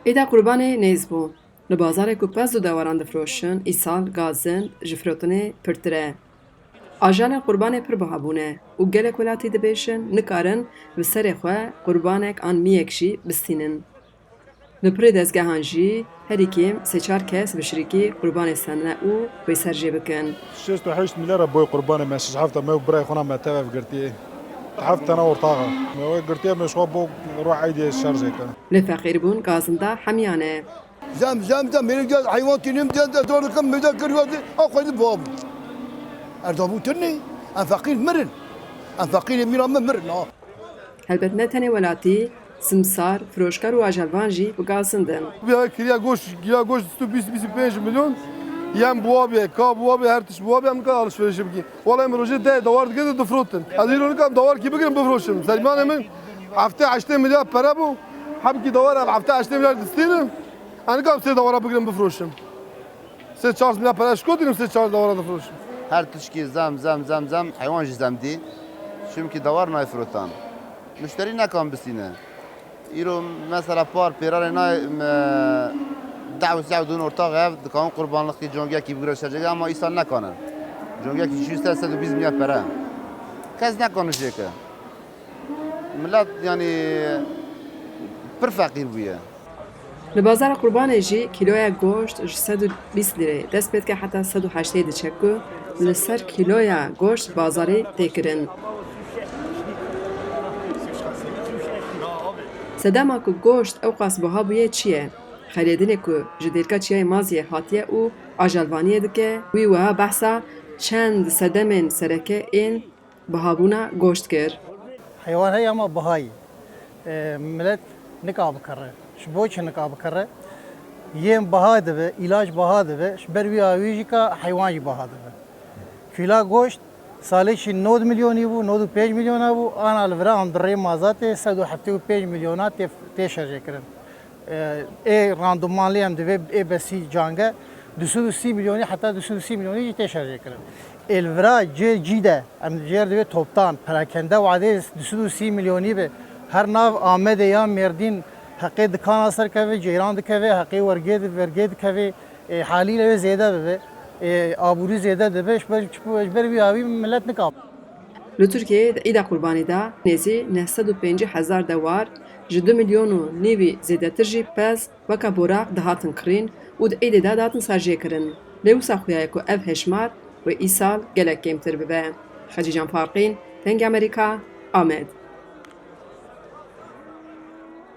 Êda Qurbanê nêz bû. Li bazarê ku pez û dewaran difroşin, îsal gazin ji firotinê pirtir e. Ajalên qurbanê pir biha bûne û gelek welatî dibêjin nikarin bi serê xwe qurbanek an miyek jî bistînin. Li pirê dezgehan jî herî kêm sê-çar kes bişirîkî qurbanê sene û wê ser jê bikin. 68 مليار بوي قرباني ما حفته ما براي خونا ما تابع قرتي حفته انا ورطاغه ما قرتي مش خو بو روح عيدي الشارجه كان Li feqîrbûn gazin da hemiyan e. زم میره جز حیوان تینیم جز دور کم میده کریوازی آخوی باب اردابو تنی ان فقیر مرن ان فقیر میرا مرن Helbet ne tenê welatî, simsar, firoşkar û ajelvan jî bi gazin din. بیا کریا گوش تو 20-25 میلیون یم بوابه کا بوابه هر تش بوابه هم که alışveriş بکی والله امروزی ده دوار دیگه دو فروتن از ایران کم دوار کی بگیرم بفروشم سلمان من هفته 8 میلیارد para bu هم کی دوار هفته 8 میلیارد استینم انا کم سه دوار بگیرم بفروشم سه 4 میلیارد para شکودیم سه 4 دوار بفروشم هر تشکی زم حیوان زم دی çünkü davar nay frutan müşteri ne kan bisine İro mesela par pirare nay davet saudun ortak ev dikan kurbanlık ki jonga ki bugüreşecek ama insan ne kanın jonga ki 200 biz milyar para kez ne konuşacak millet yani bir fakir bu ya Li bazara qurbanê jî kîloya goşt ji 120 lirê dest pê dike heta 180 diçe ku li ser kîloya goşt bazarê têkirin. Sedema ku goşt ew qas biha bûye çi ye? Xelêdinê ku ji dêrka çiyayê maziyê hatiye û ajelvaniyê dike, wî wiha behsa çend sedemên sereke ên bihabûna goşt kir. حیوان هی اما بهایی ملت نکاب کره شبوچ نکاب کره یم بها دبه علاج بها دبه بر وی آویجی کا حیوانی بها دبه کیلا گوشت سالی چی 9 میلیونی بو 95 میلیون بو آن الورا هم دری مازات 175 میلیونات تشرج کردن ای راندومانلی هم دبه ای بسی جانگه 230 میلیونی حتی 230 میلیونی تشرج کردن الورا جیده ام جر دبه toptan perakende vade 230 milyoni be her nav Ahmet ya Merdin hakkı dükkan asar keve ceyran dikeve hakkı verge dikeve haliyle ve ziyade be aburi ziyade de beş ber bir abi millet ne kap Li Tirkiyeyê di îda qurbanê de nêzî 950,000 dewar ji 2 milyon û nîvî zêdetir jî pez weka boraq dihatin kirîn û di êdê de datin serjêkirin. Lê wisa xuyaye ku ev hejmar wê îsal gelek kêmtir bibe. Xecî Can Farqîn, Dengê Amerîka, Amed.